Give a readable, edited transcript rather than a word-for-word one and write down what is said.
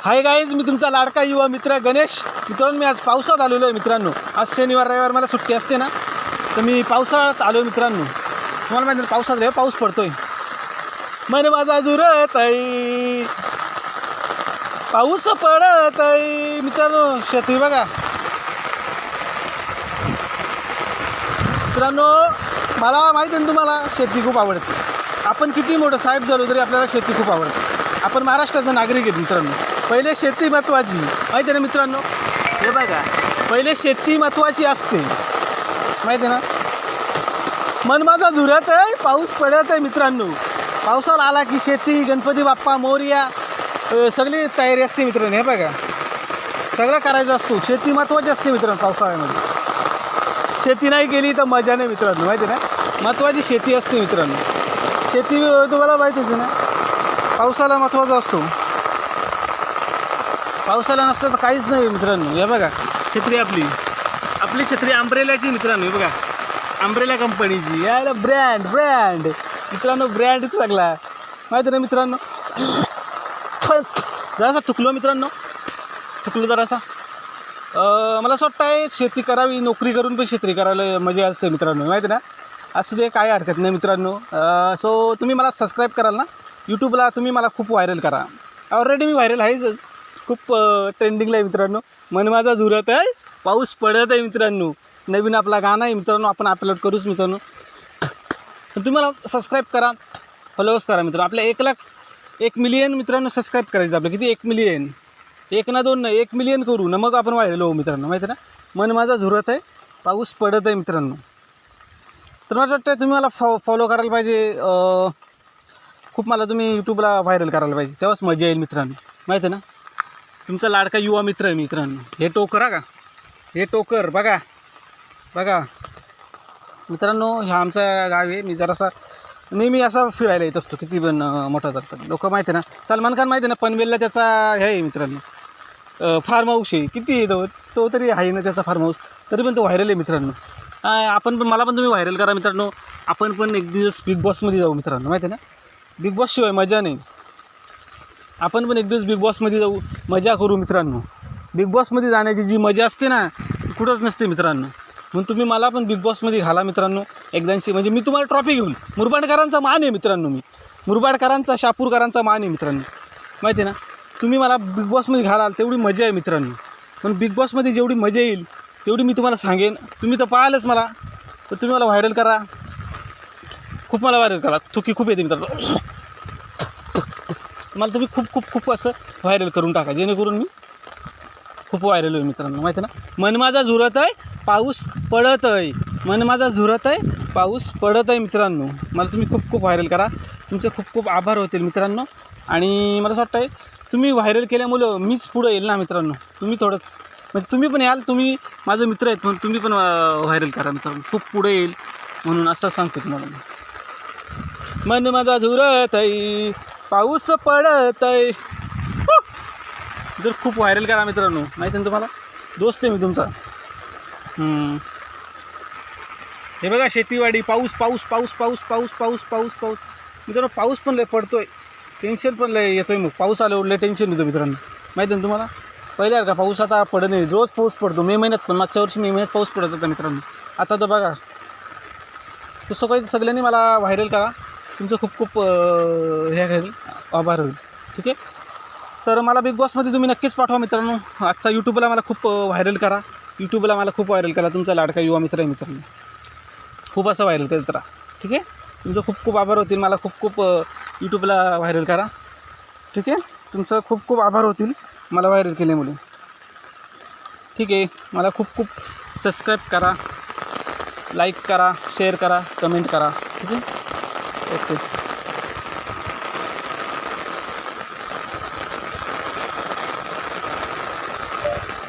Hi guys, मी तुमचा लाडका युवा मित्र गणेश. मित्रांनो, मी आज पावसात आलेलो आहे. मित्रांनो, आज शनिवार रविवार मला सुट्टी असते ना, तर मी पावसाळ्यात आलो आहे. मित्रांनो, तुम्हाला माहिती आहे पावसात रे पाऊस पडतोय. मन माझा झुरत आहे, पाऊस पडत आहे. मित्रांनो, शेती बघा. मित्रांनो, मला माहिती आहे तुम्हाला शेती खूप आवडते. आपण किती मोठं साहेब झालो तरी आपल्याला शेती खूप आवडते. आपण महाराष्ट्राचा नागरिक आहेत. मित्रांनो, पहिले शेती महत्त्वाची, माहिती आहे ना मित्रांनो. हे बघा, पहिले शेती महत्त्वाची असते, माहिती आहे ना. मन माझा झुरत आहे, पाऊस पडत आहे. मित्रांनो, पावसाला आला की शेती, गणपती बाप्पा मोरया, सगळी तयारी असते. मित्रांनो, हे बघा, सगळं करायचं असतो. शेती महत्त्वाची असते मित्रांनो. पावसाळ्यामध्ये शेती नाही केली तर मजा नाही. मित्रांनो, माहिती आहे ना, महत्त्वाची शेती असते. मित्रांनो, शेती तुम्हाला माहितीच आहे ना, पावसाला महत्त्वाचा असतो. पावसाला नसलं तर काहीच नाही. मित्रांनो, हे बघा, छत्री आपली छत्री अंब्रेलाची. मित्रांनो, हे बघा, अंब्रेला कंपनीची. यायला ब्रँड मित्रांनो, ब्रँडच सगळा, माहिती ना मित्रांनो. जरासा थुकलो मित्रांनो, जरासा. मला असं वाटतं आहे शेती करावी, नोकरी करून पण शेती करायला मजा असते. मित्रांनो, माहिती ना, असू दे, काय हरकत नाही. मित्रांनो, सो तुम्ही मला सबस्क्राईब कराल ना यूट्यूबला, तुम्ही मला खूप व्हायरल करा. ऑलरेडी मी व्हायरल आहेच, खूप ट्रेंडिंगला आहे. मित्रांनो, मन माझा झुरत आहे, पाऊस पडत आहे. मित्रांनो, नवीन आपला गाणं आहे. मित्रांनो, आपण अपलोड करूच. मित्रांनो, तुम्ही मला सबस्क्राईब करा, फॉलोअर्स करा. मित्रांनो, आपल्या 1 मिलियन मित्रांनो सबस्क्राईब करायचं. आपलं किती, 1 मिलियन, 1 ना 2 ना 1 मिलियन करू ना, मग आपण व्हायरल होऊ. मित्रांनो, माहिती आहे ना, मन माझा झुरत आहे, पाऊस पडत आहे. मित्रांनो, तर मला वाटतं तुम्ही मला फॉलो करायला पाहिजे. खूप मला तुम्ही यूट्यूबला व्हायरल करायला पाहिजे, तेव्हाच मजा येईल. मित्रांनो, माहिती आहे ना, तुमचा लाडका युवा मित्र आहे. मित्रांनो, हे टोकर का, हे टोकर बघा. मित्रांनो, हा आमचा गाव आहे. मी जरासा नेहमी असा फिरायला येत असतो, किती पण मोठा जातात लोक. माहिती आहे ना, सलमान खान माहिती आहे ना, पनवेलला त्याचा हे आहे. मित्रांनो, फार्म हाऊस आहे. किती आहे तो तरी आहे ना त्याचा फार्म हाऊस, तरी पण तो व्हायरल आहे. मित्रांनो, मला पण तुम्ही व्हायरल करा. मित्रांनो, आपण पण एक दिवस बिग बॉसमध्ये जाऊ. मित्रांनो, माहिती आहे ना, बिग बॉसशिवाय मजा नाही. आपण पण एक दिवस बिग बॉसमध्ये जाऊ, मजा करू. मित्रांनो, बिग बॉसमध्ये जाण्याची जी मजा असते ना, कुठंच नसते. मित्रांनो, म्हणून तुम्ही मला पण बिग बॉसमध्ये घाला. मित्रांनो, एकदाशी, म्हणजे मी तुम्हाला ट्रॉफी घेऊन, मुरबाडकरांचा मान आहे. मित्रांनो, मी मुरबाडकरांचा, शापूरकरांचा मान आहे. मित्रांनो, माहिती आहे ना, तुम्ही मला बिग बॉसमध्ये घालाल तेवढी मजा आहे. मित्रांनो, पण बिग बॉसमध्ये जेवढी मजा येईल तेवढी मी तुम्हाला सांगेन. तुम्ही तर पाहालच मला, तर तुम्ही मला व्हायरल करा, खूप मला व्हायरल करा. चुकी खूप येते. मित्रांनो, मला तुम्ही खूप असं व्हायरल करून टाका, जेणेकरून मी खूप व्हायरल होईल. मित्रांनो, माहिती आहे ना, मन माझा झुरत आहे, पाऊस पडत आहे. मन माझा झुरत आहे, पाऊस पडत आहे. मित्रांनो, मला तुम्ही खूप व्हायरल करा. तुमचे खूप आभार होतील. मित्रांनो, आणि मला असं वाटतं आहे तुम्ही व्हायरल केल्यामुळं मीच पुढं येईल ना. मित्रांनो, तुम्ही थोडंच, म्हणजे तुम्ही पण याल, तुम्ही माझं मित्र आहेत म्हणून तुम्ही पण व्हायरल करा. मित्रांनो, खूप पुढे येईल म्हणून असं सांगतो तुम्हाला. मन माझा झुरत आहे, पाऊस पडत आहे. जर खूप व्हायरल करा. मित्रांनो, माहिती आहे तुम्हाला, दोस्त आहे मी तुमचा. हे बघा, शेतीवाडी, पाऊस. मित्रांनो, पाऊस पण लय पडतोय, टेन्शन पण लय येतोय. मग पाऊस आल्यावर लय टेन्शन येतं. मित्रांनो, माहिती आहे तुम्हाला, पहिल्या का पाऊस आता पडत नाही, रोज पाऊस पडतो. मे महिन्यात पण, मागच्या वर्षी मे महिन्यात पाऊस पडत होता. मित्रांनो, आता तर बघा. तो सगळ्यांनी मला व्हायरल करा. तुमचं खूप हे घरी आभार होईल. ठीक आहे, तर मला बिग बॉसमध्ये तुम्ही नक्कीच पाठवा. मित्रांनो, आजचा यूट्यूबला मला खूप व्हायरल करा. तुमचा लाडका युवा मित्र आहे. मित्रांनो, खूप असं व्हायरल करत राहा. ठीक आहे, तुमचं खूप आभार होतील. मला खूप यूट्यूबला व्हायरल करा. ठीक आहे, तुमचं खूप आभार होतील मला व्हायरल केल्यामुळे. ठीक आहे, मला खूप सबस्क्राईब करा, लाईक करा, शेअर करा, कमेंट करा. ठीक आहे, ओके.